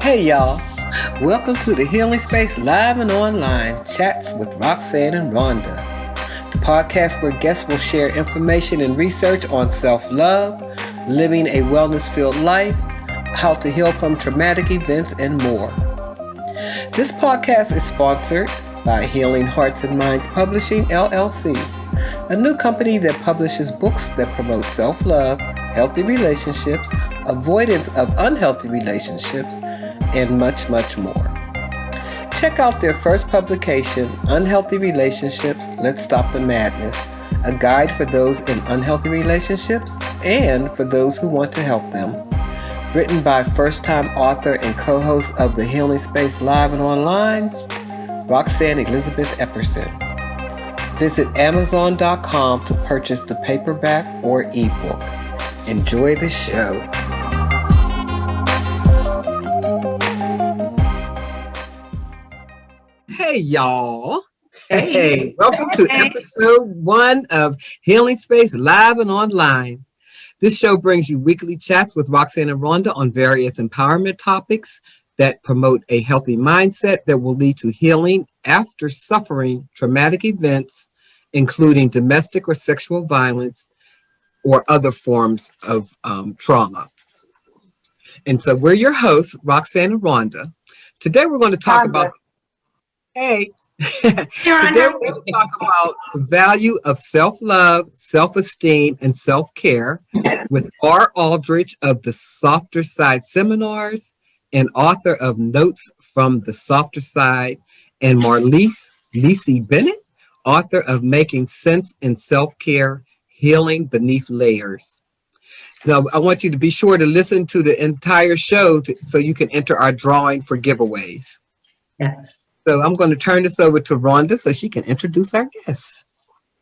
Hey y'all, welcome to the Healing Space Live and Online Chats with Roxanne and Rhonda, the podcast where guests will share information and research on self-love, living a wellness-filled life, how to heal from traumatic events, and more. This podcast is sponsored by Healing Hearts and Minds Publishing, LLC, a new company that publishes books that promote self-love, healthy relationships, avoidance of unhealthy relationships, and much, much more. Check out their first publication, Unhealthy Relationships, Let's Stop the Madness, a guide for those in unhealthy relationships and for those who want to help them. Written by first-time author and co-host of the Healing Space Live and Online, Roxanne Elizabeth Epperson. Visit Amazon.com to purchase the paperback or ebook. Enjoy the show. Hey, y'all. Hey, welcome to episode 1 of Healing Space Live and Online. This show brings you weekly chats with Roxanne and Rhonda on various empowerment topics that promote a healthy mindset that will lead to healing after suffering traumatic events, including domestic or sexual violence or other forms of trauma. And so we're your hosts, Roxanne and Rhonda. Today we're going to talk about Today we're going to talk about the value of self-love, self-esteem, and self-care with R. Aldrich of the Softer Side Seminars and author of Notes from the Softer Side, and Marlese, Leasee Bennett, author of Making Sense in Self-Care, Healing Beneath Layers. Now, I want you to be sure to listen to the entire show so you can enter our drawing for giveaways. Yes. So I'm going to turn this over to Rhonda so she can introduce our guests.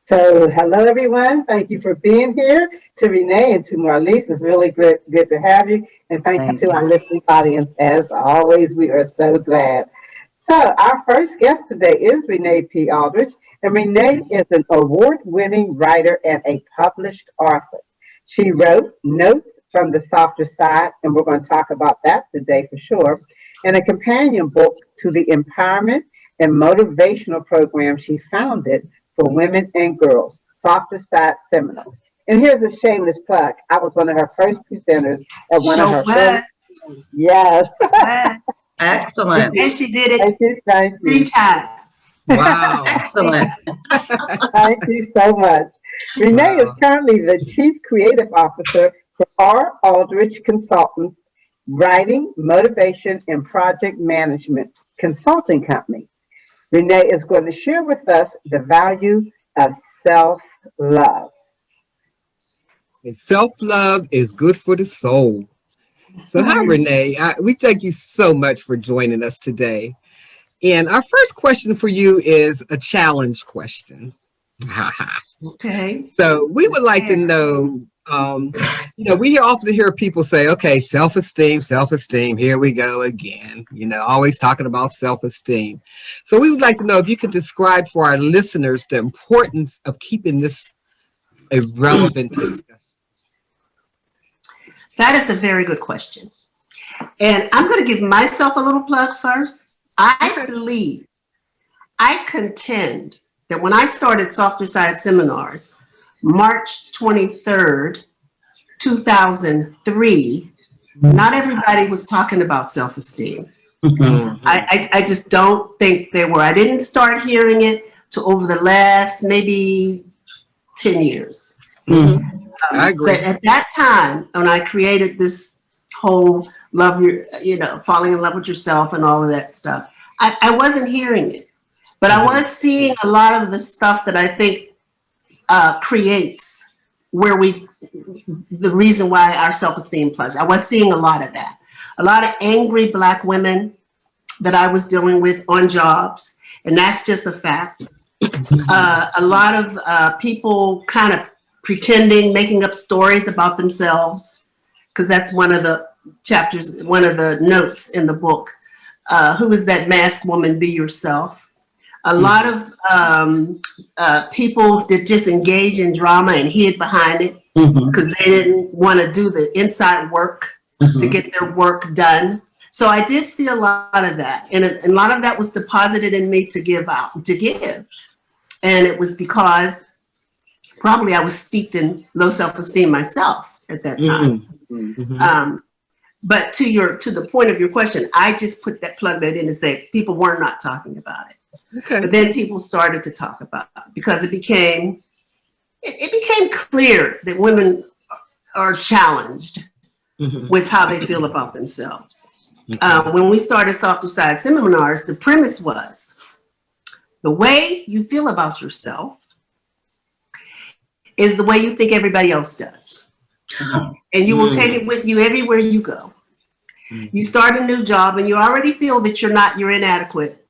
So hello, everyone. Thank you for being here. To Renee and to Marlese, it's really good to have you. And thank you to our listening audience. As always, we are so glad. So our first guest today is Renee P. Aldrich. And Renee is an award-winning writer and a published author. She wrote Notes from the Softer Side, and we're going to talk about that today for sure, and a companion book to the empowerment and motivational program she founded for women and girls, Softerside Seminars. And here's a shameless plug. I was one of her first presenters at one of her first. Yes. Excellent. And she did it thank you. 3 times. Wow. Excellent. Thank you so much. Renee is currently the Chief Creative Officer for R. Aldrich Consultants, Writing, Motivation, and Project Management Consulting Company. Renee is going to share with us the value of self-love. Self-love is good for the soul. So hi, Renee. We thank you so much for joining us today. And our first question for you is a challenge question. Okay. So we would like to know, we often hear people say, okay, self-esteem, here we go again, always talking about self-esteem. So we would like to know if you could describe for our listeners the importance of keeping this a relevant discussion. That is a very good question. And I'm going to give myself a little plug first. I contend that when I started Softerside Seminars, March 23rd, 2003, not everybody was talking about self-esteem. Mm-hmm. I just don't think they were. I didn't start hearing it till over the last maybe 10 years. Mm-hmm. I agree. But at that time, when I created this whole falling in love with yourself and all of that stuff, I wasn't hearing it. But I was seeing a lot of the stuff that I think creates the reason why our self-esteem plunges. I was seeing a lot of that. A lot of angry Black women that I was dealing with on jobs, and that's just a fact. A lot of people kind of pretending, making up stories about themselves, because that's one of the chapters, one of the notes in the book. Who is that masked woman? Be yourself. A lot of people that just engage in drama and hid behind it because they didn't want to do the inside work to get their work done. So I did see a lot of that, and a lot of that was deposited in me to give out, to give. And it was because probably I was steeped in low self-esteem myself at that time. But to the point of your question, I just plug that in and say people were not talking about it. Okay. But then people started to talk about it because it became clear that women are challenged with how they feel about themselves. When we started Softer Side Seminars, the premise was the way you feel about yourself is the way you think everybody else does. And you will take it with you everywhere you go. You start a new job and you already feel that you're inadequate.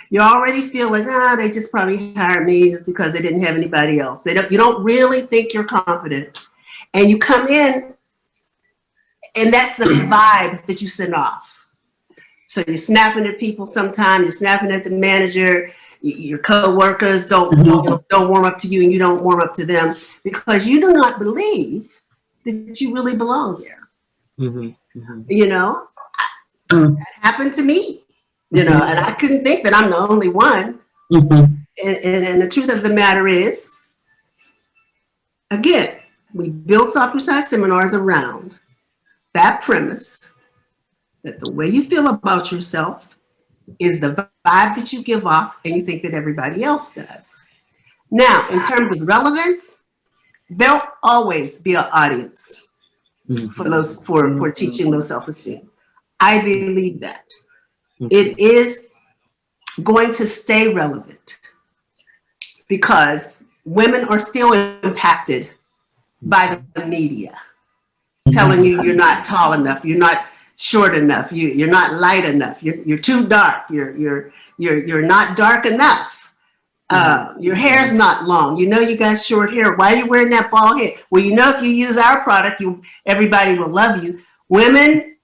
You already feel like, they just probably hired me just because they didn't have anybody else. You don't really think you're competent. And you come in and that's the vibe that you send off. So you're snapping at people sometimes, you're snapping at the manager, your co-workers don't warm up to you and you don't warm up to them because you do not believe that you really belong there. You know, that happened to me, you know, and I couldn't think that I'm the only one. And the truth of the matter is, again, we built Softerside Seminars around that premise that the way you feel about yourself is the vibe that you give off and you think that everybody else does. Now, in terms of relevance, there'll always be an audience for teaching low self-esteem. I believe that. It is going to stay relevant because women are still impacted by the media telling you you're not tall enough, you're not short enough, you're not light enough, you're too dark, you're not dark enough. Your hair's not long. You know you got short hair. Why are you wearing that bald head? Well, you know if you use our product, everybody will love you. Women,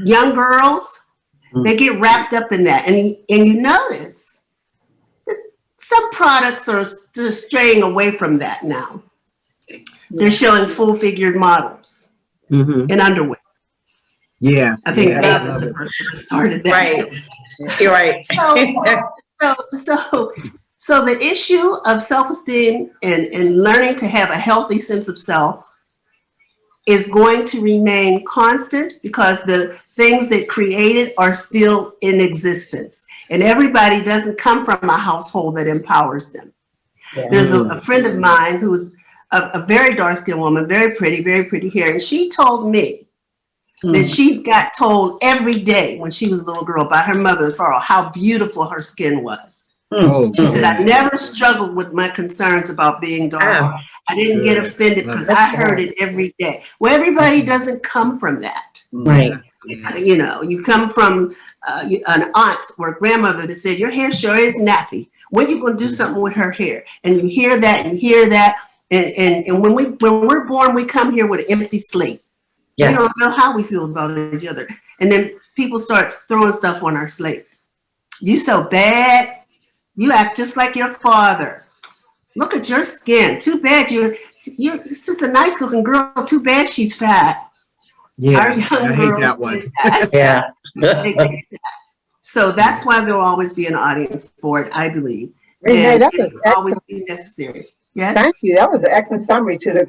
young girls, they get wrapped up in that. And you notice that some products are just straying away from that now. They're showing full-figured models in underwear. Yeah. I think Dave is the person that started that. Right. You're right. So the issue of self-esteem and learning to have a healthy sense of self is going to remain constant because the things that created are still in existence. And everybody doesn't come from a household that empowers them. There's a friend of mine who's a very dark-skinned woman, very pretty hair, and she told me that she got told every day when she was a little girl by her mother and father how beautiful her skin was. She said, I never struggled with my concerns about being dark. I didn't get offended because I heard it every day. Well, everybody doesn't come from that. Right. You know, you come from an aunt or a grandmother that said, your hair sure is nappy. When are you going to do something with her hair? And you hear that and hear that. And when we're born, we come here with an empty slate. We don't know how we feel about each other. And then people start throwing stuff on our slate. You so bad. You act just like your father. Look at your skin. Too bad you're just a nice looking girl. Too bad she's fat. Yeah, Our young I hate that one. Yeah. So that's why there will always be an audience for it, I believe. Renee, And that it was will always be necessary. Yes? Thank you. That was an excellent summary to the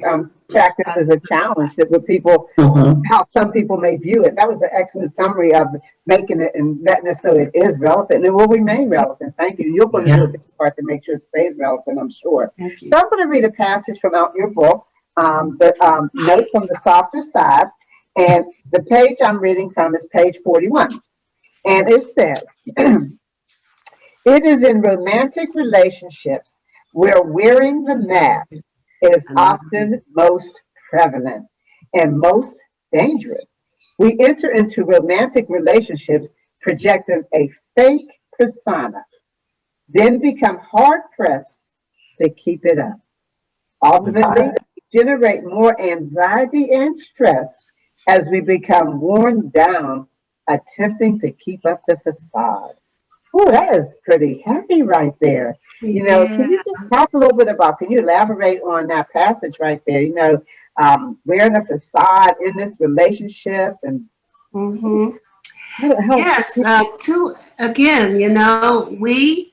fact that there's a challenge that with people, how some people may view it. That was an excellent summary of making it and letting us know it is relevant and it will remain relevant. Thank you. You're going to do a big part to make sure it stays relevant, I'm sure. Thank you. So I'm going to read a passage from out your book, the Note from the Softer Side. And the page I'm reading from is page 41. And it says, it is in romantic relationships where wearing the mask is often most prevalent and most dangerous. We enter into romantic relationships projecting a fake persona, then become hard-pressed to keep it up. Ultimately, we generate more anxiety and stress as we become worn down attempting to keep up the facade. Oh, that is pretty heavy right there. You know, can you just talk a little bit about, can you elaborate on that passage right there? You know, wearing a facade in this relationship and Mm-hmm. How- Yes, again, we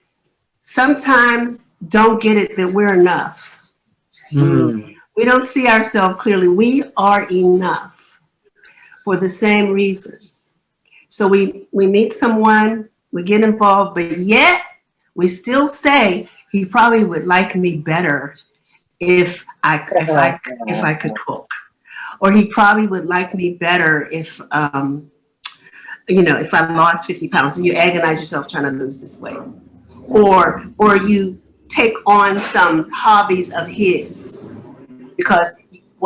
sometimes don't get it that we're enough. Mm. We don't see ourselves clearly. We are enough for the same reasons. So we meet someone, we get involved, but yet we still say he probably would like me better if I could cook, or he probably would like me better if if I lost 50 pounds. And you agonize yourself trying to lose this weight, or you take on some hobbies of his because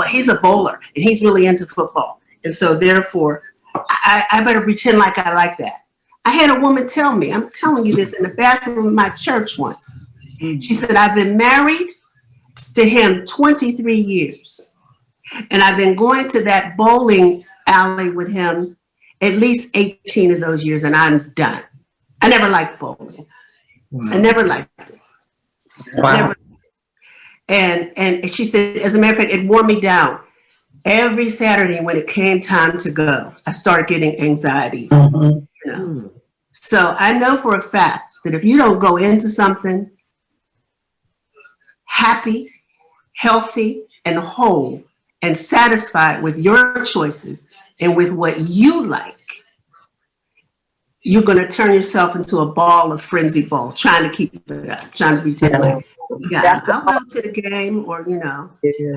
he's a bowler and he's really into football, and so therefore I better pretend like I like that. I had a woman tell me, I'm telling you this, in the bathroom of my church once. She said, I've been married to him 23 years. And I've been going to that bowling alley with him at least 18 of those years, and I'm done. I never liked bowling. Wow. I never liked it. Wow. And she said, as a matter of fact, it wore me down. Every Saturday when it came time to go, I started getting anxiety. So I know for a fact that if you don't go into something happy, healthy, and whole, and satisfied with your choices and with what you like, you're going to turn yourself into a ball of frenzy ball, trying to keep it up, trying to pretend like, I'll go to the game, or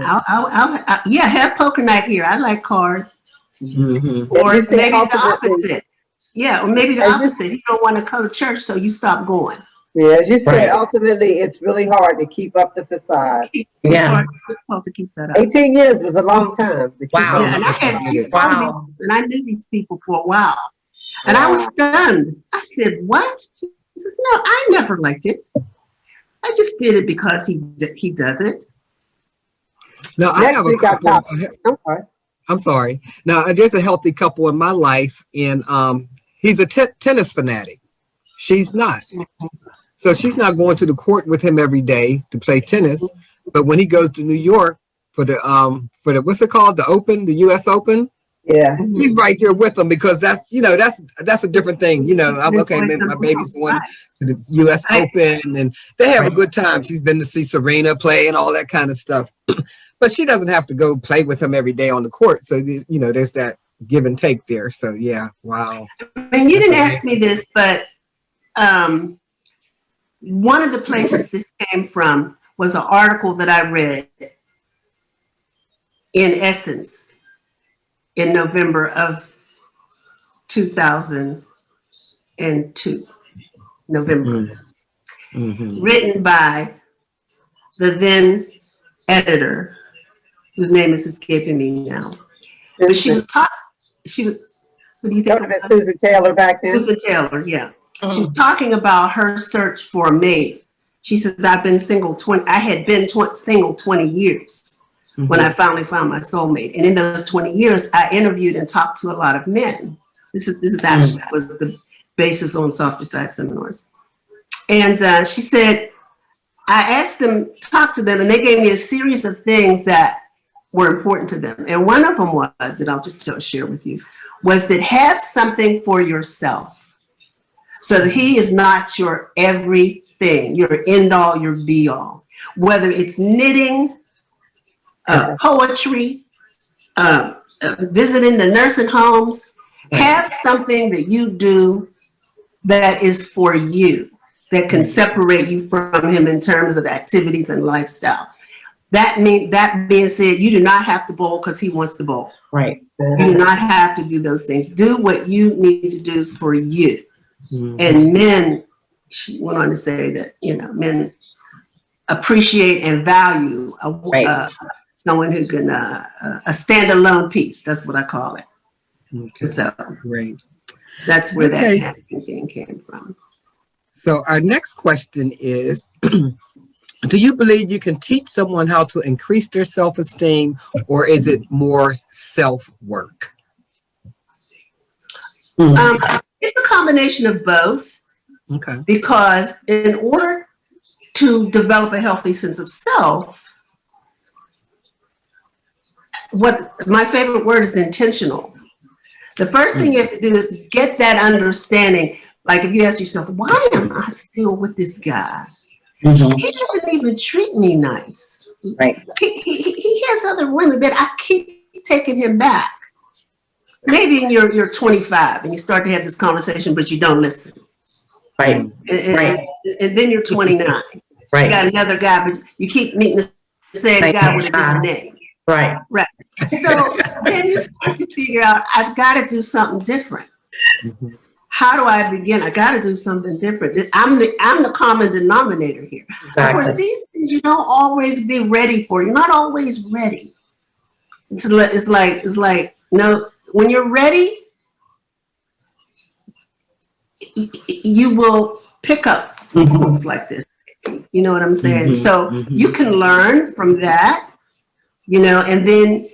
I'll have poker night here. I like cards, or maybe the opposite. Yeah, or maybe the opposite. You don't want to go to church, so you stop going. Yeah, as you said, ultimately, it's really hard to keep up the facade. Yeah, it's hard to keep that up. 18 years was a long time. Wow. Yeah, and I had and I knew these people for a while, and I was stunned. I said, "What?" He said, "No, I never liked it. I just did it because he does it." Now I have a couple. I'm sorry. Now there's a healthy couple in my life, and he's a tennis fanatic. She's not. So she's not going to the court with him every day to play tennis. But when he goes to New York for the what's it called? The Open, the US Open. Yeah. He's right there with them because that's a different thing. I'm okay, my baby's going to the US Open and they have a good time. She's been to see Serena play and all that kind of stuff. But she doesn't have to go play with him every day on the court. So there's that give and take there. So yeah, wow. And you didn't ask me this, but one of the places this came from was an article that I read in Essence in November of 2002, November, written by the then editor, whose name is escaping me now. But she was what do you think? Susan Taylor back then? Susan Taylor, yeah. She was talking about her search for a mate. She says, I've been single I had been single 20 years when I finally found my soulmate. And in those 20 years, I interviewed and talked to a lot of men. This is actually was the basis on Softerside Seminars. And she said, I asked them, talked to them, and they gave me a series of things that were important to them. And one of them was, that I'll just share with you, was that have something for yourself. So that he is not your everything, your end all, your be all. Whether it's knitting, poetry, visiting the nursing homes, have something that you do that is for you, that can separate you from him in terms of activities and lifestyle. That being said, you do not have to bowl because he wants to bowl. Right. You do not have to do those things. Do what you need to do for you. And men, she went on to say that, men appreciate and value someone who can, a standalone piece. That's what I call it. Okay. So great. That's where that happy thing came from. So our next question is, do you believe you can teach someone how to increase their self-esteem, or is it more self-work? It's a combination of both. Okay. Because in order to develop a healthy sense of self, what my favorite word is intentional. The first thing you have to do is get that understanding. Like if you ask yourself, why am I still with this guy? Mhm. He doesn't even treat me nice. Right. He has other women, but I keep taking him back. Maybe you're 25 and you start to have this conversation, but you don't listen. Right. Right. And then you're 29. You Right. got another guy, but you keep meeting the same guy with a different name. Right. Right. So then you start to figure out, I've got to do something different. Mhm. How do I begin? I got to do something different. I'm the common denominator here. Exactly. Of course, these things you don't always be ready for. You're not always ready. It's like no. When you're ready, you will pick up moves like this. You know what I'm saying? Mhm. So Mhm. you can learn from that, and then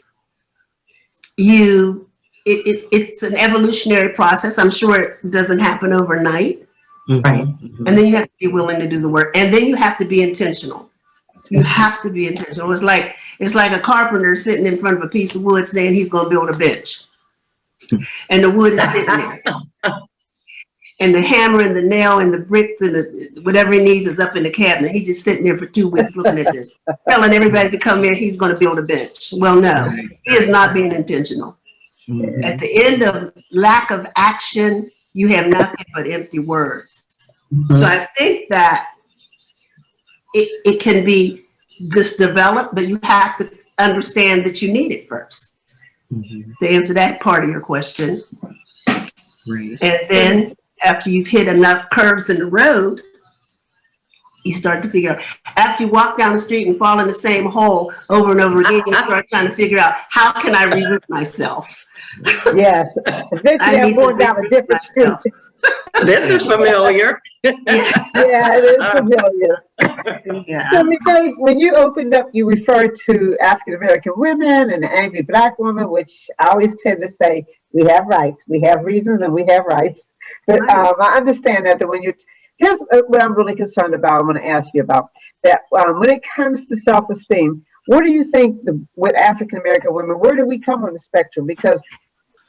it's an evolutionary process. I'm sure it doesn't happen overnight. Right. And then you have to be willing to do the work. And then you have to be intentional. You have to be intentional. It's like a carpenter sitting in front of a piece of wood saying he's going to build a bench. And the wood is sitting there. And the hammer and the nail and the bricks and the whatever he needs is up in the cabinet. He's just sitting there for 2 weeks looking at this, telling everybody to come in, he's going to build a bench. Well, no, he is not being intentional. Mhm. At the end of lack of action, you have nothing but empty words. So I think that it can be just developed, but you have to understand that you need it first. Mhm. To answer that part of your question. Right. And then after you've hit enough curves in the road, you start to figure out. After you walk down the street and fall in the same hole over and over again, you start trying to figure out, how can I reroute myself? Yes. Eventually, I'm going down a different street. This is familiar. Yeah. Yeah, it is familiar. Yeah. So, Renee, when you opened up, you referred to African American women and the angry Black woman, which I always tend to say we have rights, we have reasons, and we have rights. But I understand that when here's what I'm really concerned about. I want to ask you about that. When it comes to self-esteem, what do you think with African American women? Where do we come on the spectrum? Because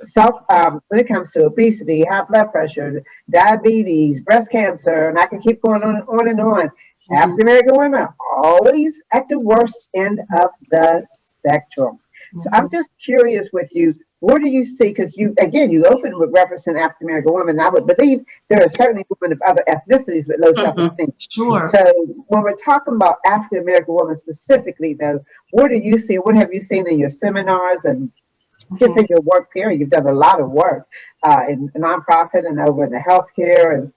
when it comes to obesity, high blood pressure, diabetes, breast cancer, and I can keep going on and on. African American women are always at the worst end of the spectrum. So I'm just curious with you, what do you see? Because you opened with referencing African American women. I would believe there are certainly women of other ethnicities with low self-esteem. Sure. So when we're talking about African American women specifically, though, what do you see? What have you seen in your seminars and just in your work period? You've done a lot of work in nonprofit and over in the healthcare and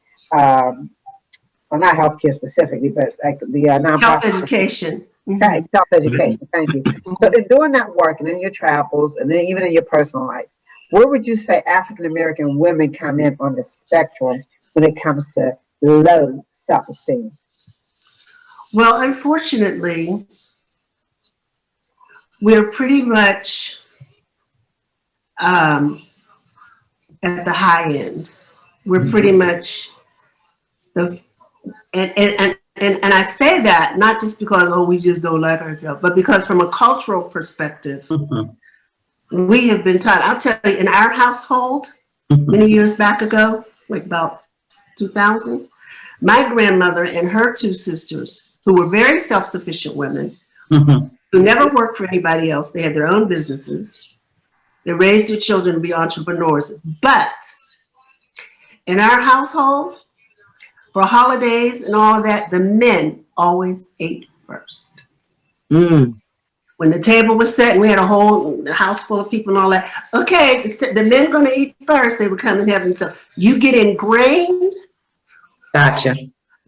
well, not healthcare specifically, but like the nonprofit. Health education. Right, self-education. Thank you. So in doing that work and in your travels and then even in your personal life, where would you say African American women come in on the spectrum when it comes to low self-esteem? Well, unfortunately, we're pretty much at the high end. We're pretty much and I say that not just because, we just don't like ourselves, but because from a cultural perspective, we have been taught. I'll tell you, in our household, many years back ago, like about 2000, my grandmother and her two sisters, who were very self-sufficient women, who never worked for anybody else, they had their own businesses, they raised their children to be entrepreneurs, but in our household, for holidays and all of that, the men always ate first. Mm. When the table was set and we had a whole house full of people and all that, okay, the men going to eat first, they would come and have themselves. You get ingrained Gotcha.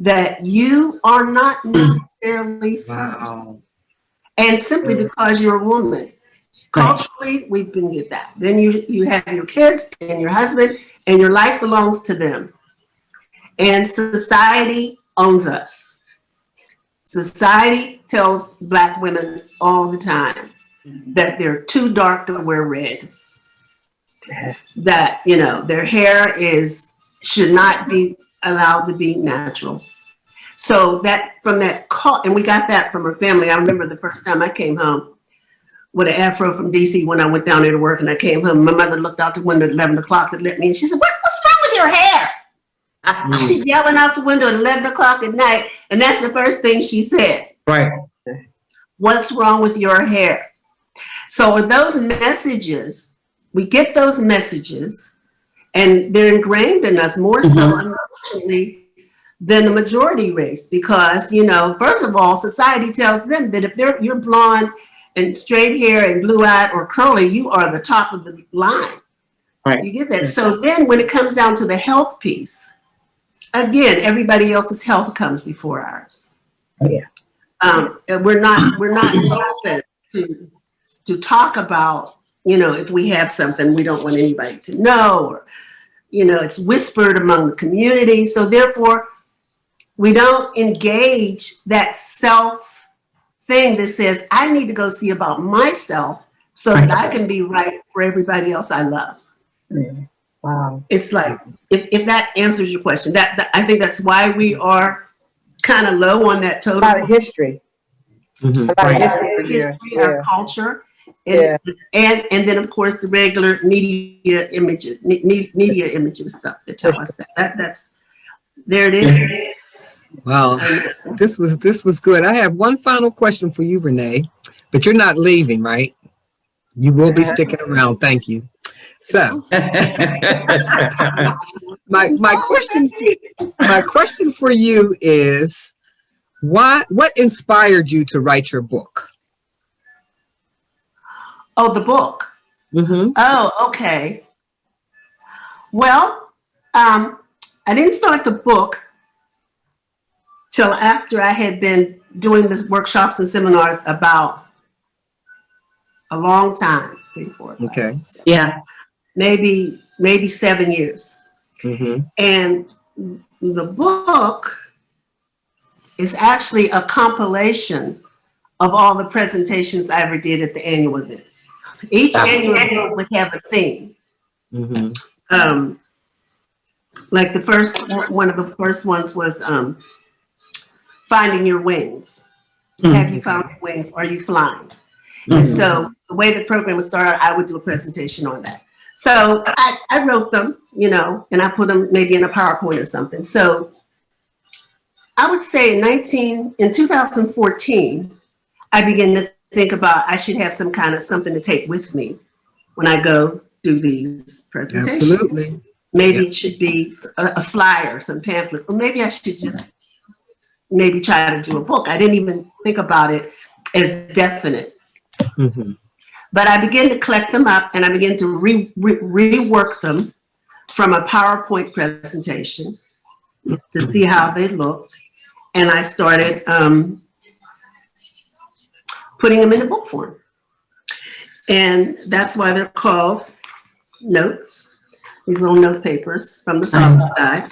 that you are not necessarily first. Wow. And simply because you're a woman. Culturally, we've been get that. Then you have your kids and your husband and your life belongs to them. And society owns us. Society tells Black women all the time that they're too dark to wear red. That, their hair should not be allowed to be natural. So that from that and we got that from her family. I remember the first time I came home, with an afro from DC when I went down there to work, and I came home. My mother looked out the window at 11 o'clock and let me, and she said, what's wrong with your hair? She's yelling out the window at 11 o'clock at night, and that's the first thing she said. Right. What's wrong with your hair? So those messages, we get those messages, and they're ingrained in us more so unfortunately than the majority race, because, you know, first of all, society tells them that if you're blonde and straight hair and blue-eyed or curly, you are the top of the line. Right. You get that? So then when it comes down to the health piece, again, everybody else's health comes before ours. Yeah. We're not open to talk about, you know, if we have something we don't want anybody to know, or, you know, it's whispered among the community. So therefore, we don't engage that self thing that says, I need to go see about myself so that I can be right for everybody else I love. Wow. It's like, if that answers your question, that I think that's why we are kind of low on that total. A lot of history. A lot of history, Our culture, and then of course the regular media images stuff that tell us that. That's there it is. Well, this was good. I have one final question for you, Renee, but you're not leaving, right? You will be sticking around. Thank you. So, my question for you is, what inspired you to write your book? Oh, the book. Mm-hmm. Oh, okay. Well, I didn't start the book till after I had been doing this workshops and seminars about a long time, 3, 4, 5, Okay. 6, 7, Yeah. maybe 7 years. Mm-hmm. And the book is actually a compilation of all the presentations I ever did at the annual events. Each annual event would have a theme. Mm-hmm. Like one of the first ones was finding your wings. Have you found your wings? Are you flying? And so the way the program was started, I would do a presentation on that. So I wrote them, you know, and I put them maybe in a PowerPoint or something. So I would say in 2014, I began to think about I should have some kind of something to take with me when I go do these presentations. Absolutely. Maybe it should be a flyer, some pamphlets, or maybe I should just maybe try to do a book. I didn't even think about it as definite. Mm-hmm. But I began to collect them up, and I began to rework them from a PowerPoint presentation to see how they looked. And I started putting them in a book form. And that's why they're called notes, these little note papers from the Softer Side.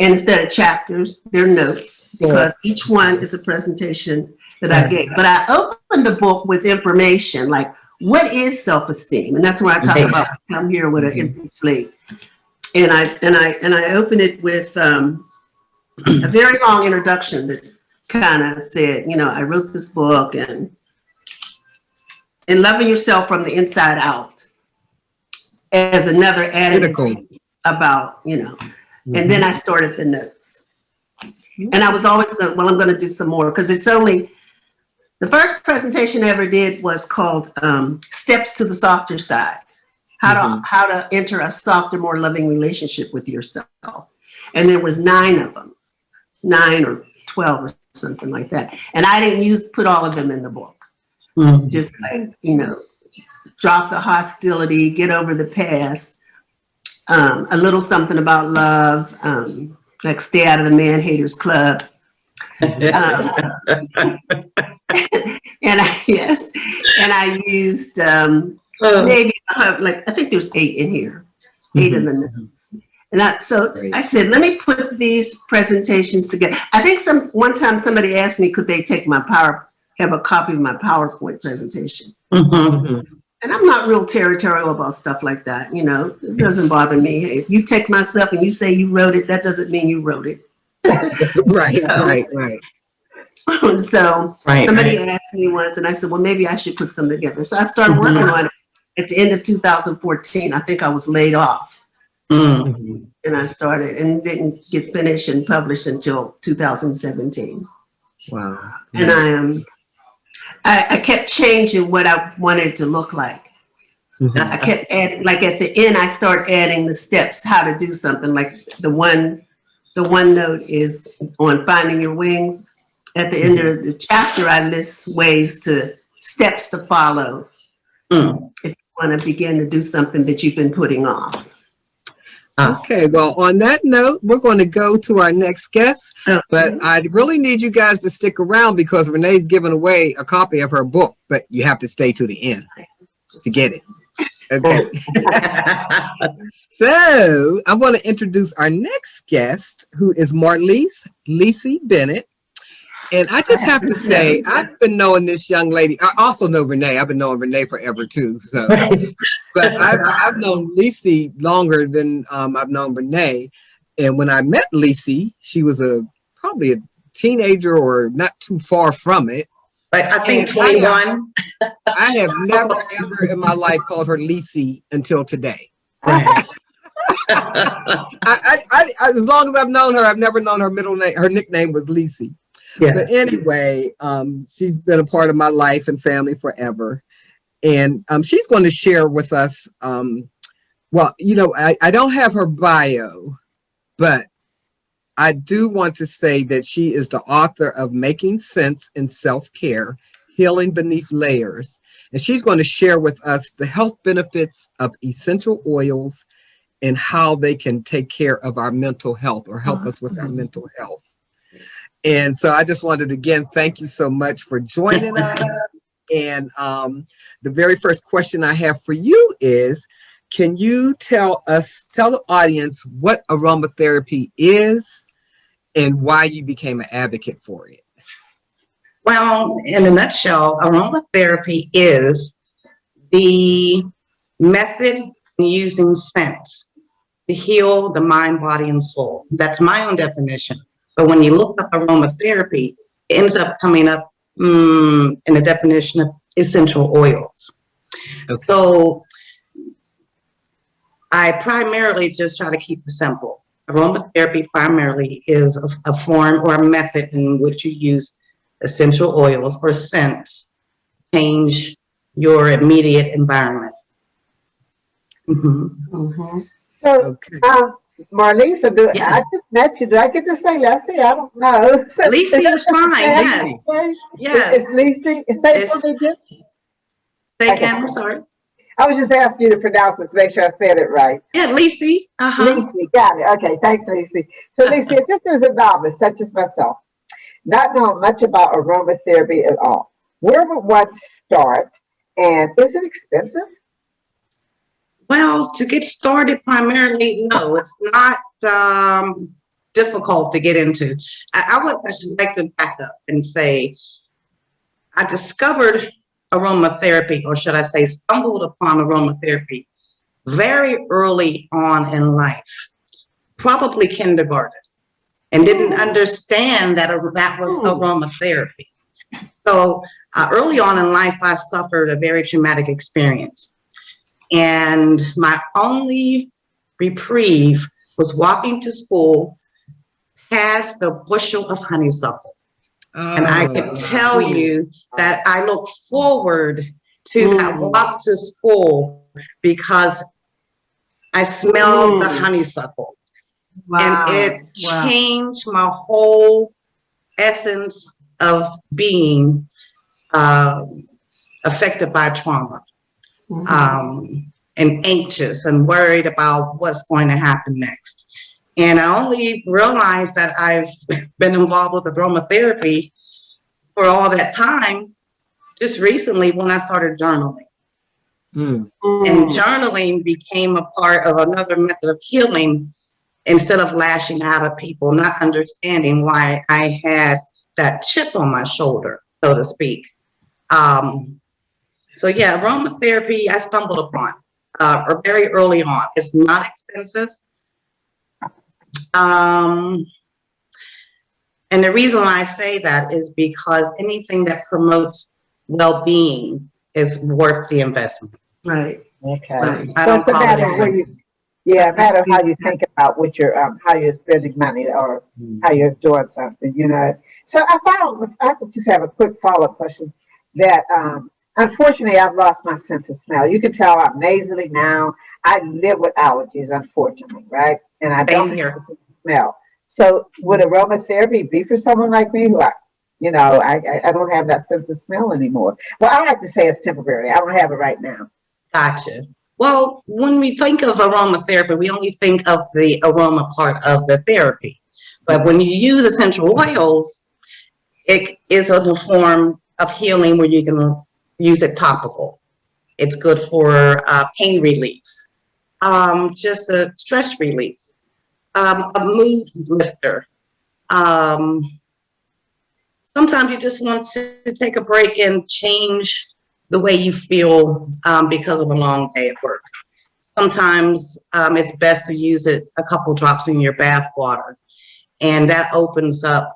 And instead of chapters, they're notes, because each one is a presentation that I gave. But I opened the book with information like, what is self-esteem? And that's where I talk about come here with an empty slate. And I opened it with a very long introduction that kind of said, you know, I wrote this book and loving yourself from the inside out as another added about, you know. And then I started the notes. And I was always going, well, I'm going to do some more, because it's only, the first presentation I ever did was called Steps to the Softer Side. How to enter a softer, more loving relationship with yourself. And there was 9 of them, 9 or 12 or something like that. And I didn't put all of them in the book. Just like, you know, drop the hostility, get over the past, a little something about love, like stay out of the man haters club. And I used maybe like, I think there's 8 in here, 8 in the notes. And I said, let me put these presentations together. I think one time somebody asked me, could they take have a copy of my PowerPoint presentation? And I'm not real territorial about stuff like that. You know, it doesn't bother me. Hey, if you take my stuff and you say you wrote it, that doesn't mean you wrote it. Right. So Right, somebody right. asked me once, and I said, well, maybe I should put some together. So I started Mhm. working on it at the end of 2014. I think I was laid off, Mm. Mhm. and I started and didn't get finished and published until 2017. Wow. And I kept changing what I wanted it to look like. Mhm. I kept adding, like at the end, I start adding the steps, how to do something. Like the one note is on finding your wings. At the end of the chapter, I list steps to follow Mm. if you want to begin to do something that you've been putting off. Okay, well, on that note, we're going to go to our next guest, but I really need you guys to stick around because Renee's giving away a copy of her book, but you have to stay to the end to get it. Okay. So I want to introduce our next guest, who is Marlese Leasee Bennett. And I just have to say, I've been knowing this young lady. I also know Renee. I've been knowing Renee forever too. So, but I've known Leasee longer than I've known Renee. And when I met Leasee, she was probably a teenager or not too far from it. Like, I think 21. I have never ever in my life called her Leasee until today. Right. As long as I've known her, I've never known her middle name. Her nickname was Leasee. Yeah. But anyway, she's been a part of my life and family forever. And she's going to share with us, well, you know, I don't have her bio, but I do want to say that she is the author of Making Sense in Self-Care, Healing Beneath Layers. And she's going to share with us the health benefits of essential oils and how they can take care of our mental health or help us with our mental health. And so I just wanted to, again, thank you so much for joining us. And the very first question I have for you is, can you tell the audience what aromatherapy is and why you became an advocate for it? Well, in a nutshell, aromatherapy is the method using scents to heal the mind, body, and soul. That's my own definition. But when you look up aromatherapy, it ends up coming up in the definition of essential oils. Okay. So I primarily just try to keep it simple. Aromatherapy primarily is a form or a method in which you use essential oils or scents to change your immediate environment. Mm-hmm. Mm-hmm. So, okay. Marlese, I just met you. Do I get to say Leasee? I don't know. Leasee is fine. Yes. Yes. Is Leasee? Say it for me again. Say again. I'm sorry. I was just asking you to pronounce it to make sure I said it right. Yeah, Leasee. Leasee, got it. Okay, thanks, Leasee. So, Leasee, just as a novice, such as myself, not knowing much about aromatherapy at all, where would one start? And is it expensive? Well, to get started, primarily, no, it's not difficult to get into. I would like to back up and say I discovered aromatherapy, or should I say stumbled upon aromatherapy very early on in life, probably kindergarten, and didn't understand that that was aromatherapy. So early on in life, I suffered a very traumatic experience. And my only reprieve was walking to school past the bushel of honeysuckle. Oh. And I could tell you that I look forward to that walk to school because I smelled the honeysuckle. Wow. And it changed my whole essence of being affected by trauma. And anxious and worried about what's going to happen next. And I only realized that I've been involved with aromatherapy for all that time just recently when I started journaling. And journaling became a part of another method of healing instead of lashing out at people, not understanding why I had that chip on my shoulder, so to speak. So yeah, aromatherapy I stumbled upon very early on. It's not expensive. And the reason why I say that is because anything that promotes well-being is worth the investment. Right. Okay. I So don't it's a call it matter of where you, expensive. yeah, a matter of how you think about what you're, how you're spending money or how you're doing something, you know. So I could just have a quick follow-up question that, unfortunately, I've lost my sense of smell. You can tell I'm nasally now. I live with allergies, unfortunately, right? And I don't Same have here. a sense of smell. So would aromatherapy be for someone like me who I don't have that sense of smell anymore? Well, I like to say it's temporary. I don't have it right now. Gotcha. Well, when we think of aromatherapy, we only think of the aroma part of the therapy. But when you use essential oils, it is a form of healing where you can use it topical. It's good for pain relief, just a stress relief, a mood lifter. Um, Sometimes you just want to take a break and change the way you feel because of a long day at work. Sometimes it's best to use it a couple drops in your bath water, and that opens up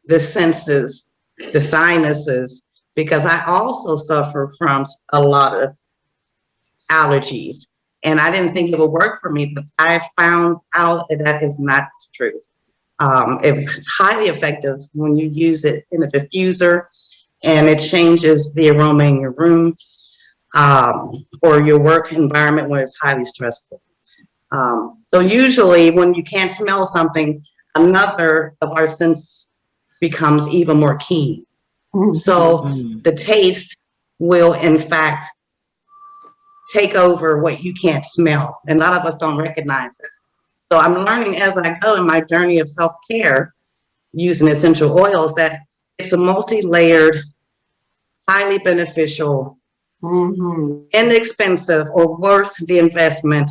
the senses, the sinuses, because I also suffer from a lot of allergies. And I didn't think it would work for me, but I found out that is not the truth. It's highly effective when you use it in a diffuser, and it changes the aroma in your room or your work environment when it's highly stressful. So usually when you can't smell something, another of our senses becomes even more keen. So the taste will in fact take over what you can't smell. And a lot of us don't recognize it. So I'm learning as I go in my journey of self-care using essential oils that it's a multi-layered, highly beneficial, inexpensive, or worth the investment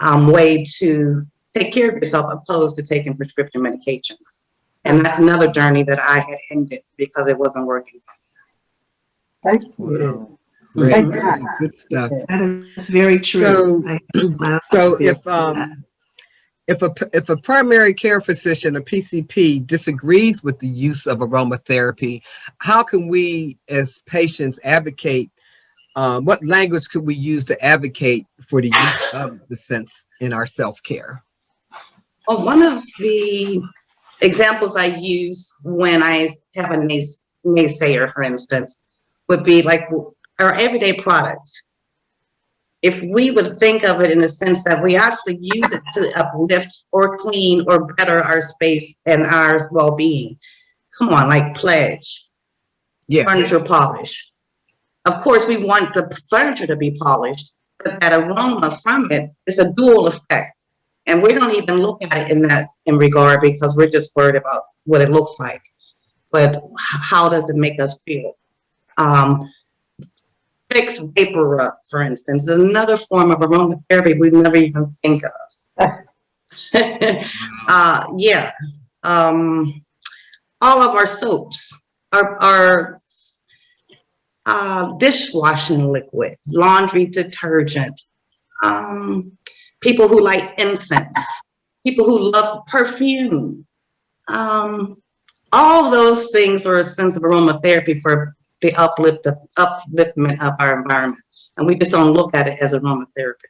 way to take care of yourself opposed to taking prescription medications. And that's another journey that I had ended because it wasn't working. Thank you. Great, Thank you. good stuff. That is very true. So if a primary care physician, a PCP, disagrees with the use of aromatherapy, how can we as patients advocate? What language could we use to advocate for the use of the scents in our self-care? Well, one of the examples I use when I have a naysayer, for instance, would be like our everyday products. If we would think of it in the sense that we actually use it to uplift or clean or better our space and our well-being. Come on, like Pledge, furniture polish. Of course, we want the furniture to be polished, but that aroma from it is a dual effect. And we don't even look at it in regard because we're just worried about what it looks like. But how does it make us feel? Fixed vapor rub, for instance, is another form of aromatherapy we never even think of. All of our soaps, our dishwashing liquid, laundry detergent, people who like incense, people who love perfume. All those things are a sense of aromatherapy for the upliftment of our environment. And we just don't look at it as aromatherapy.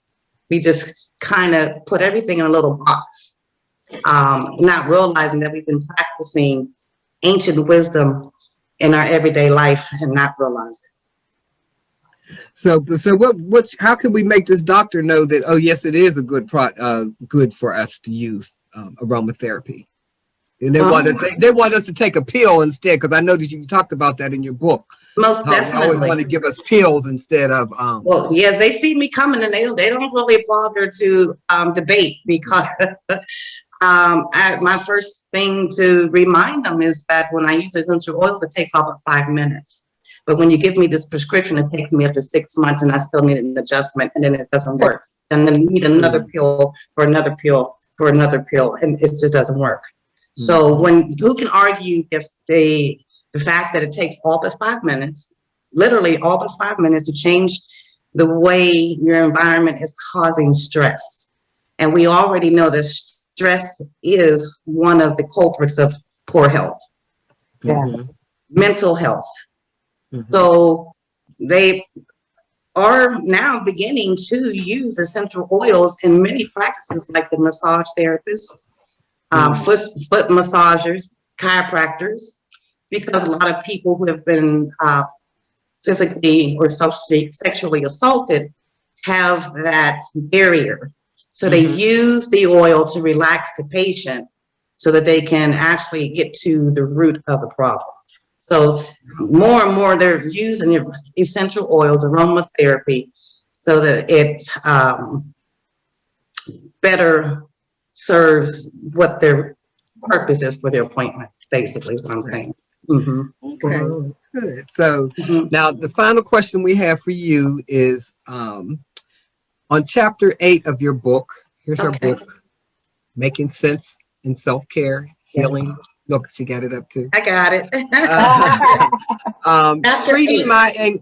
We just kind of put everything in a little box, not realizing that we've been practicing ancient wisdom in our everyday life and not realize it. So how can we make this doctor know that, oh yes, it is a good good for us to use aromatherapy? And they want us to take a pill instead, because I know that you talked about that in your book. Most definitely. They always want to give us pills instead of. Well, yeah, they see me coming and they don't really bother to debate because my first thing to remind them is that when I use essential oils, it takes about 5 minutes. But when you give me this prescription, it takes me up to 6 months, and I still need an adjustment, and then it doesn't work. And then you need another pill for another pill for another pill, and it just doesn't work. So who can argue if the fact that it takes all but 5 minutes, literally all but 5 minutes to change the way your environment is causing stress. And we already know that stress is one of the culprits of poor health, Mhm. mental health. Mhm. So they are now beginning to use essential oils in many practices, like the massage therapists, foot massagers, chiropractors, because a lot of people who have been physically or sexually assaulted have that barrier. So they use the oil to relax the patient so that they can actually get to the root of the problem. So more and more they're using essential oils, aromatherapy, so that it better serves what their purpose is for their appointment, basically is what I'm saying. Okay, good. So now the final question we have for you is on chapter 8 of your book. Here's our book, Making Sense in Self-Care, Healing. Yes. Look, she got it up too. I got it. Treating my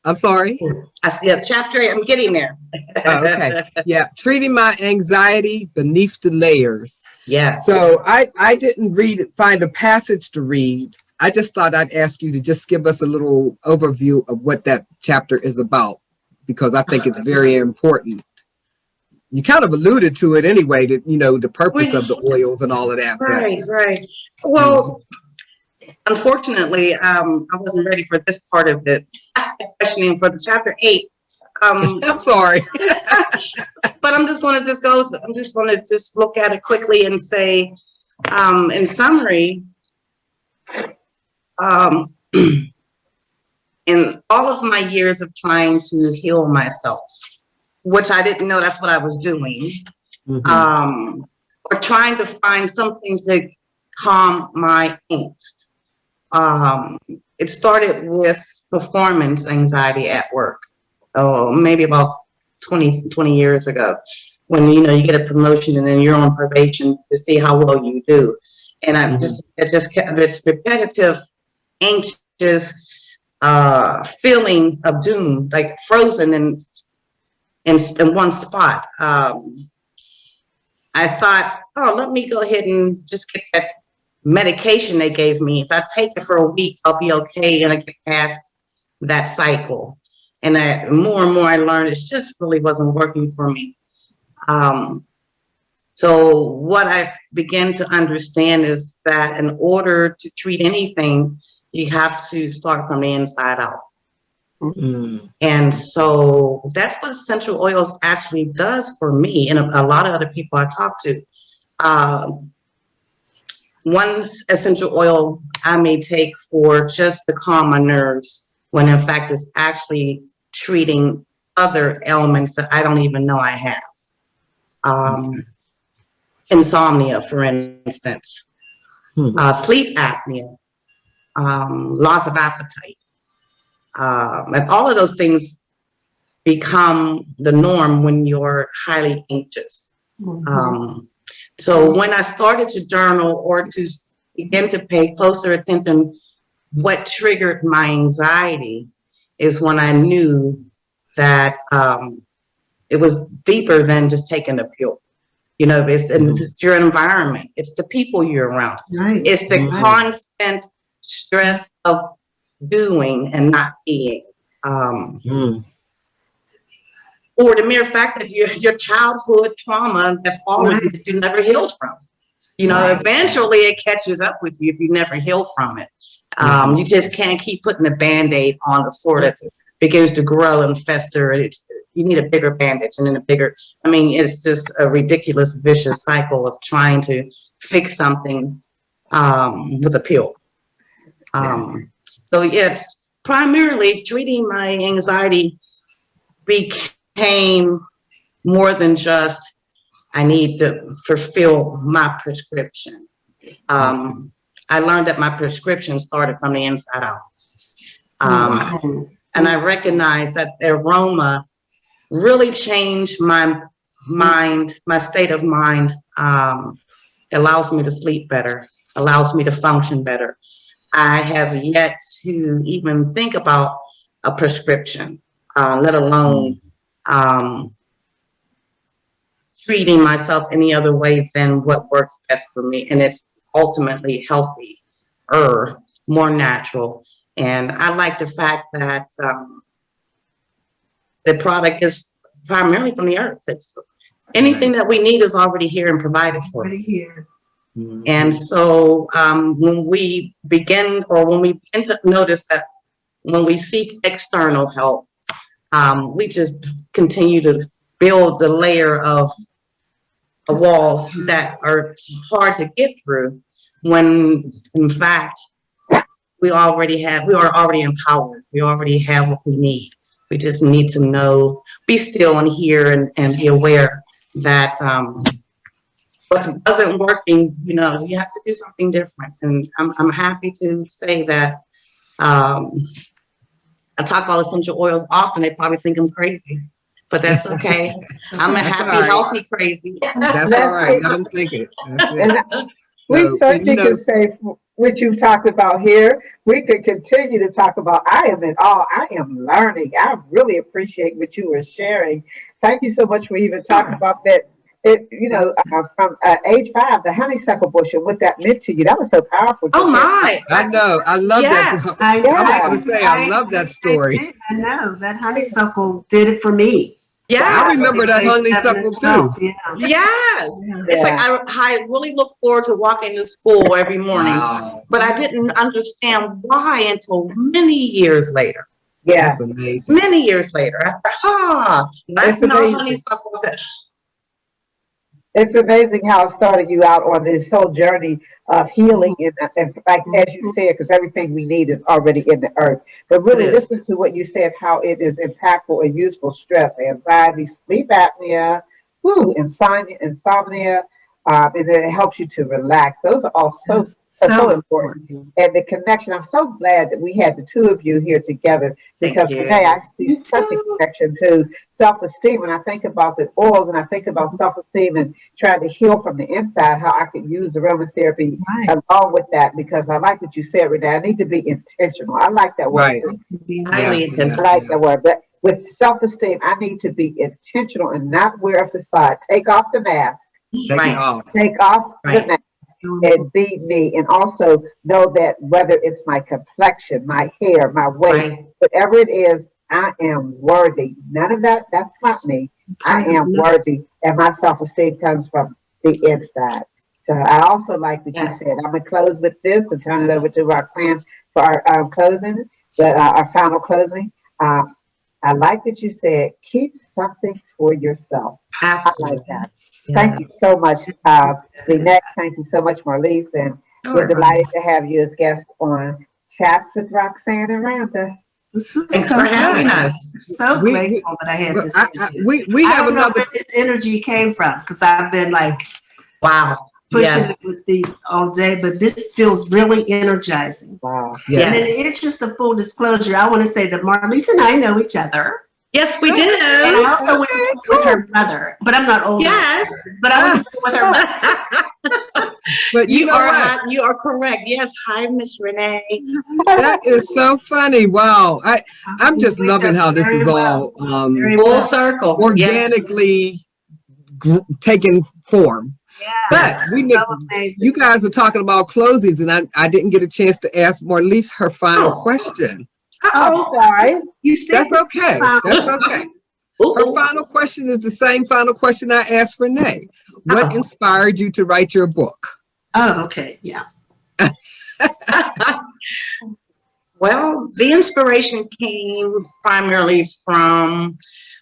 I'm sorry. I see a chapter 8. I'm getting there. Okay. Yeah. Treating my anxiety beneath the layers. Yeah. So I didn't find a passage to read. I just thought I'd ask you to just give us a little overview of what that chapter is about, because I think it's very important. You kind of alluded to it anyway, that, you know, the purpose of the oils and all of that. Right, right. Well, unfortunately, I wasn't ready for this part of the questioning for the chapter 8. I'm sorry. But I'm just going to just look at it quickly and say, in summary, in all of my years of trying to heal myself, which I didn't know that's what I was doing, or trying to find something to calm my angst. It started with performance anxiety at work. Oh, maybe about 20 years ago, when, you know, you get a promotion and then you're on probation to see how well you do. And it just kept this repetitive, anxious feeling of doom, like frozen in one spot. I thought, oh, let me go ahead and just get that medication they gave me. If I take it for a week, I'll be okay, and I get past that cycle. And more and more I learned it just really wasn't working for me. So what I began to understand is that in order to treat anything, you have to start from the inside out. And so that's what essential oils actually does for me and a lot of other people I talk to. One essential oil I may take for just to calm my nerves, when in fact it's actually treating other ailments that I don't even know I have. Insomnia, for instance, sleep apnea, loss of appetite. And all of those things become the norm when you're highly anxious. So when I started to journal or to begin to pay closer attention, what triggered my anxiety is when I knew that it was deeper than just taking a pill. You know, it's your environment. It's the people you're around. Right. It's the constant stress of doing and not being. Or the mere fact that your childhood trauma that followed you that you never healed from. You know, eventually it catches up with you if you never heal from it. You just can't keep putting a Band-Aid on a sore that begins to grow and fester. You need a bigger bandage and then a bigger, I mean, it's just a ridiculous, vicious cycle of trying to fix something with a pill. So yeah, primarily treating my anxiety became more than just, I need to fulfill my prescription. I learned that my prescription started from the inside out. And I recognized that the aroma really changed my mind, my state of mind. Allows me to sleep better, allows me to function better. I have yet to even think about a prescription, let alone treating myself any other way than what works best for me. And it's ultimately healthier, more natural. And I like the fact that the product is primarily from the earth. It's anything that we need is already here and provided for. Already here. And so when we begin to notice that when we seek external help, we just continue to build the layer of walls that are hard to get through, when in fact we are already empowered. We already have what we need. We just need to know, be still and hear and be aware that what doesn't working, you have to do something different. And I'm happy to say that I talk about essential oils often. They probably think I'm crazy, but that's okay. I'm a happy, healthy crazy. That's all right. Let them think it. That's it. We So, certainly can say what you've talked about here. We could continue to talk about. I am in awe. I am learning. I really appreciate what you were sharing. Thank you so much for even talking about that. From age 5, the honeysuckle bush and what that meant to you. That was so powerful. Oh my! I know. I love Yes. that. I was going to say, I love that story. I know that honeysuckle did it for me. Yeah, I remember that honeysuckle too. Yeah. Yes. Yeah. It's like I really look forward to walking to school every morning, but I didn't understand why until many years later. Yeah. That's amazing. Many years later, I smell honeysuckle. I said, it's amazing how it started you out on this whole journey of healing, and like as you said, because everything we need is already in the earth. But really listen to what you said, how it is impactful and useful: stress, anxiety, sleep apnea, insomnia, and then it helps you to relax. Those are all so important. And the connection, I'm so glad that we had the two of you here together, because today I see such a connection to self-esteem. When I think about the oils and I think about self-esteem and trying to heal from the inside, how I could use aromatherapy along with that, because I like what you said, Renee. I need to be intentional. I like that word. Right. highly intentional. I like that word. But with self-esteem, I need to be intentional and not wear a facade. Take off the mask. Take off the mask. And be me, and also know that whether it's my complexion, my hair, my weight, whatever it is, I am worthy. None of that's not me. I am worthy, and my self-esteem comes from the inside. So I also like what you said. I'm gonna close with this and turn it over to our plan for our closing, but our final closing. I like that you said, keep something for yourself. Absolutely. I like that. Thank you so much, Renee. Thank you so much, Marlese. And we're delighted to have you as guests on Chats with Roxanne and Rhonda. Thanks for having us. So grateful that I had this. We have another. Where this energy came from, because I've been like, pushing it with these all day, but this feels really energizing. Wow. Yes. And in the interest of full disclosure, I want to say that Marlese and I know each other. Yes, we do. And I also went to school with her brother, but I'm not old. Yes. But I went to school with her mother. But you are correct. Yes. Hi, Miss Renee. That is so funny. Wow. I'm just loving how this is all full circle, organically taking form. Yeah, but you guys are talking about closings, and I didn't get a chance to ask Marlese her final question. Sorry. That's okay. That's okay. Her final question is the same final question I asked Renee. What inspired you to write your book? Oh, okay. Yeah. Well, the inspiration came primarily from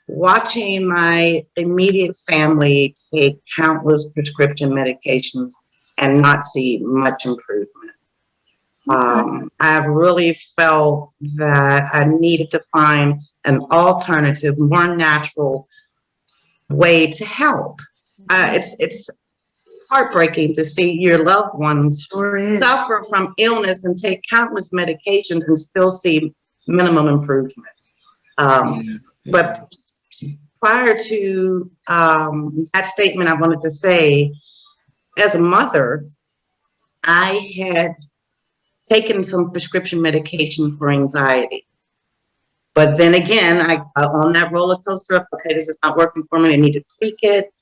watching my immediate family take countless prescription medications and not see much improvement. I really felt that I needed to find an alternative, more natural way to help. It's heartbreaking to see your loved ones suffer from illness and take countless medications and still see minimum improvement. But prior to that statement, I wanted to say, as a mother, I had taken some prescription medication for anxiety. But then again, I on that roller coaster of, okay, this is not working for me, I need to tweak it.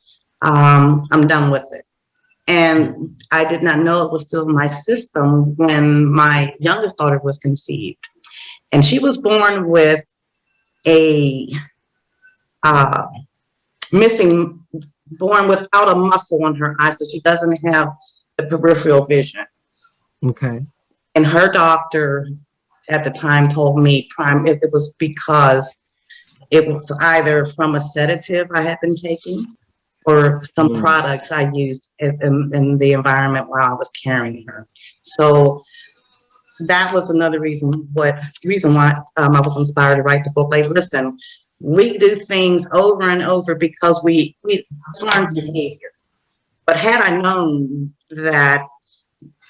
I'm done with it. And I did not know it was still in my system when my youngest daughter was conceived. And she was born with a born without a muscle in her eye, so she doesn't have the peripheral vision. Okay. And her doctor at the time told me it was because it was either from a sedative I had been taking or some products I used in the environment while I was carrying her. So that was another reason why I was inspired to write the book. Like, listen, we do things over and over because we learn behavior. But had I known that,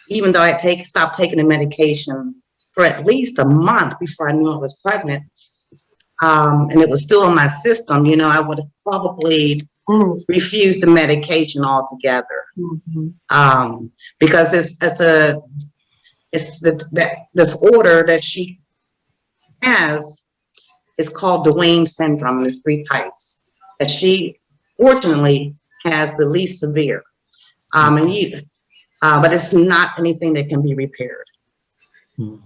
even though I stopped taking the medication for at least a month before I knew I was pregnant, and it was still in my system, I would have probably refused the medication altogether. Because this order that she has is called Duane syndrome. There's 3 types. That she fortunately has the least severe, but it's not anything that can be repaired.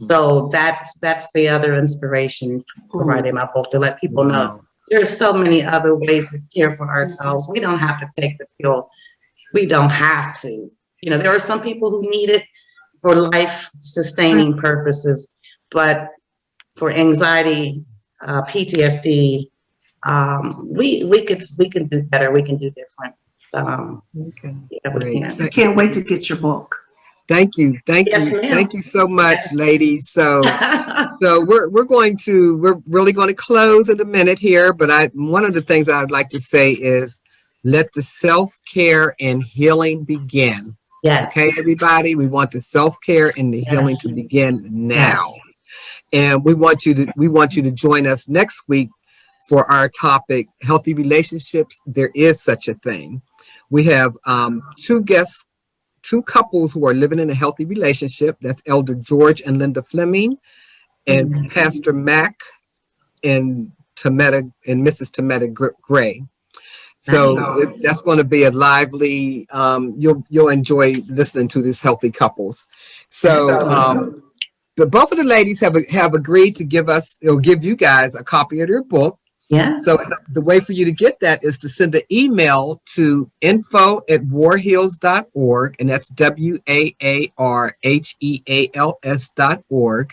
So that's the other inspiration for writing my book, to let people know there's so many other ways to care for ourselves. We don't have to take the pill. We don't have to. There are some people who need it for life-sustaining purposes, but for anxiety, PTSD, we can do better. We can do different. Yeah, we can. I can't wait to get your book. Thank you. Yes, ma'am. Thank you so much, Yes. ladies. So we're really going to close in a minute here, but one of the things I'd like to say is let the self-care and healing begin. Yes. Okay, everybody, we want the self-care and the healing to begin now. Yes. And we want you to join us next week for our topic, healthy relationships. There is such a thing. We have 2 guests, 2 couples who are living in a healthy relationship. That's Elder George and Linda Fleming, and Pastor Mac and Mrs. Tametta Gray. So that's going to be a lively. You'll enjoy listening to these healthy couples. So, but both of the ladies have agreed to give you guys a copy of their book. Yeah. So the way for you to get that is to send an email to info@warheals.org, and that's WAARHEALS.org.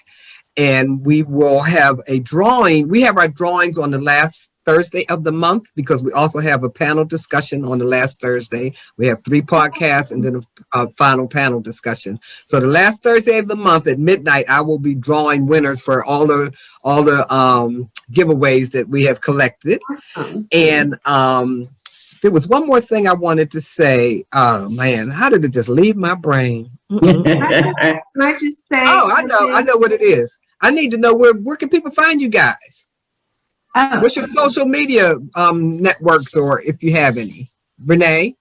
And we will have a drawing. We have our drawings on the last Thursday of the month, because we also have a panel discussion on the last Thursday. We have 3 podcasts and then a final panel discussion. So the last Thursday of the month at midnight, I will be drawing winners for all the giveaways that we have collected. And there was one more thing I wanted to say. Oh man, how did it just leave my brain? Can I just say? Oh, I know what it is. I need to know where can people find you guys? What's your social media networks, or if you have any? Renee?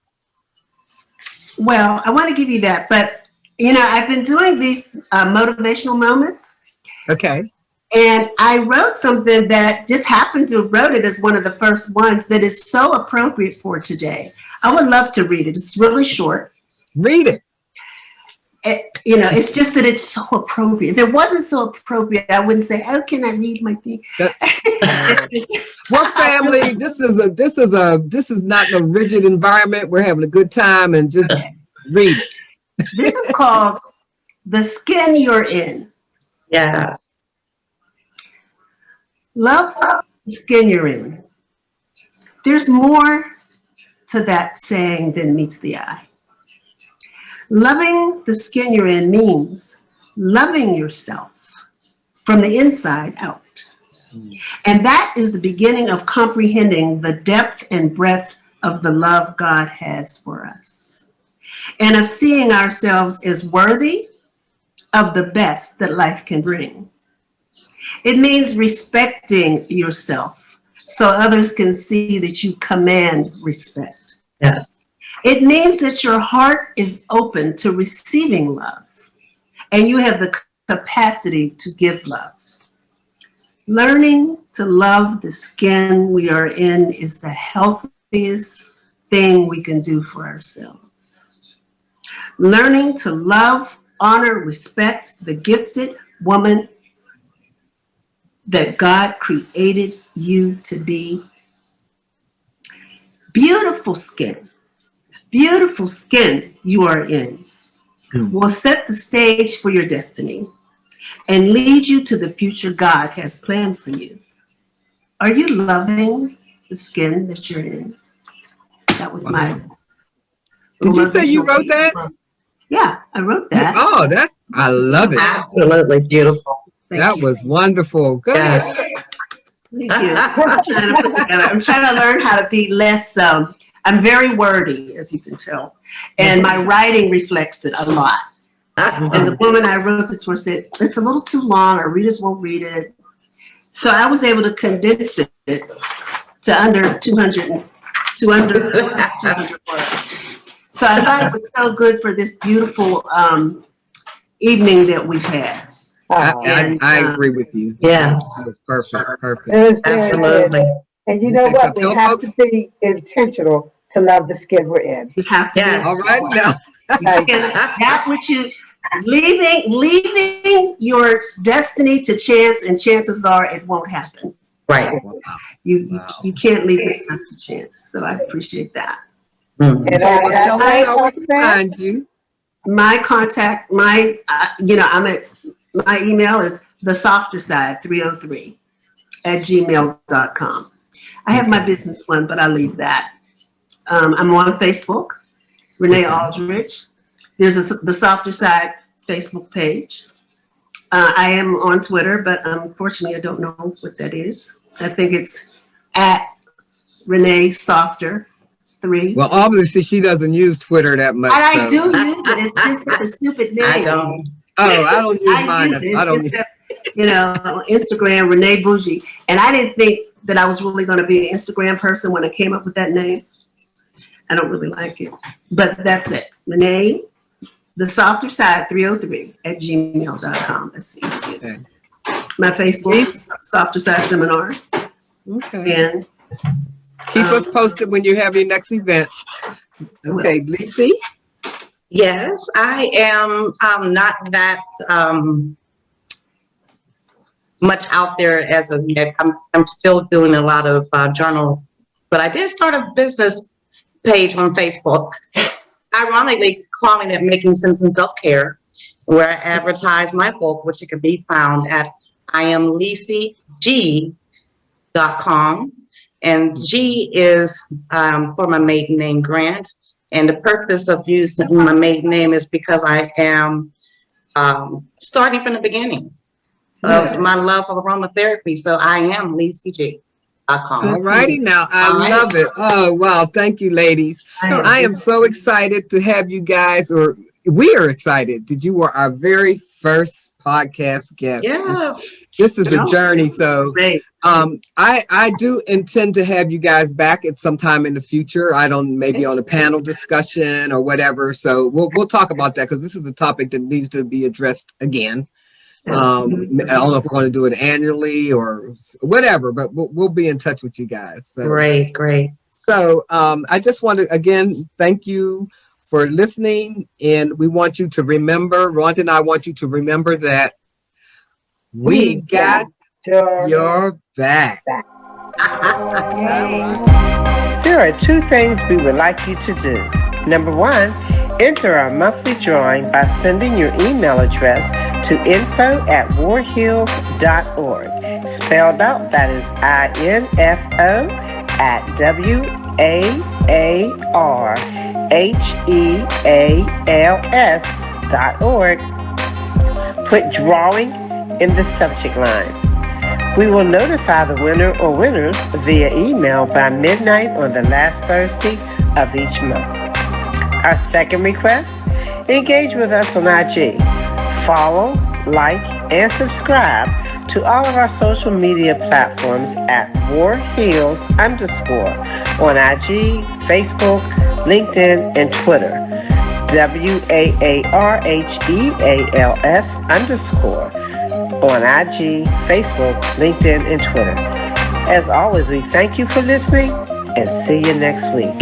Well, I want to give you that, but I've been doing these motivational moments. Okay. And I wrote something that just happened to have wrote it as one of the first ones that is so appropriate for today. I would love to read it. It's really short. Read it. It's just that it's so appropriate. If it wasn't so appropriate, I wouldn't say, "Oh, can I read my thing?" Well, family, this is not a rigid environment. We're having a good time, and just read it. This is called "The Skin You're In." Yeah. Love the skin you're in. There's more to that saying than meets the eye. Loving the skin you're in means loving yourself from the inside out. And that is the beginning of comprehending the depth and breadth of the love God has for us, and of seeing ourselves as worthy of the best that life can bring. It means respecting yourself so others can see that you command respect. Yes. It means that your heart is open to receiving love, and you have the capacity to give love. Learning to love the skin we are in is the healthiest thing we can do for ourselves. learning to love, honor, respect the gifted woman that God created you to be. Beautiful skin you are in will set the stage for your destiny and lead you to the future God has planned for you. Are you loving the skin that you're in? That was my. Did you say you wrote that? Yeah, I wrote that. Oh, I love it. Absolutely beautiful. That was wonderful. Good. Yes. Thank you. I'm trying to learn how to be less. I'm very wordy, as you can tell, and my writing reflects it a lot. And the woman I wrote this for said, it's a little too long, our readers won't read it. So I was able to condense it to under 200 words. So I thought it was so good for this beautiful evening that we've had. I agree with you. Yes. It was perfect. It was very Absolutely. good. And you know Okay, what? so We tell have folks- to be intentional to love the skin we're in. You have to Yes. be All right now. that which you leaving your destiny to chance, and chances are it won't happen. Right. Wow. You can't leave this stuff to chance. So I appreciate that. Mhm. And Well, tell me how we like can that, find you. My contact, my email is the Softerside 303 at gmail.com. I have my business one, but I'll leave that. I'm on Facebook, Renee Aldrich. There's the Softer Side Facebook page. I am on Twitter, but unfortunately I don't know what that is. I think it's at Renee Softer 3. Well, obviously she doesn't use Twitter that much. And I so- do use it. It's just such a stupid name. I don't. Oh, I don't use mine. use it. I don't. It's just that, Instagram, Renee Bougie. And I didn't think that I was really going to be an Instagram person when I came up with that name. I don't really like it. But that's it. Renee, the Softer Side 303 at gmail.com. That's the easiest. Okay. My Facebook is Softer Side Seminars. Okay. And Keep us posted when you have your next event. Okay, Leasee. Yes, I am not that much out there as of yet. I'm still doing a lot of journal, but I did start a business page on Facebook, ironically calling it Making Sense in Self-Care, where I advertise my book, which it can be found at IamLeaseeG.com. And G is for my maiden name, Grant. And the purpose of using my maiden name is because I am starting from the beginning of my love of aromatherapy. So I am LeaseeG.com. All righty now. I All right. love it. Oh, wow. Thank you, ladies. I am so excited to have you guys, or we are excited that you were our very first podcast guest. Yes. This is a journey. So great. I do intend to have you guys back at some time in the future. I don't, maybe on a panel discussion or whatever. So we'll talk about that because this is a topic that needs to be addressed again. I don't know if we're going to do it annually or whatever, but we'll be in touch with you guys. So. Great. So I just want to, again, thank you for listening. And we want you to remember, Rhonda and I want you to remember that we got your back. There are two things we would like you to do. Number one, enter our monthly drawing by sending your email address to info@warheals.org. Spelled out, that is info@WARHEALS.org. Put drawing in the subject line. We will notify the winner or winners via email by midnight on the last Thursday of each month. Our second request, engage with us on IG. Follow, like, and subscribe to all of our social media platforms at warheals_ on IG, Facebook, LinkedIn, and Twitter. WAARHEALS_ on IG, Facebook, LinkedIn, and Twitter. As always, we thank you for listening and see you next week.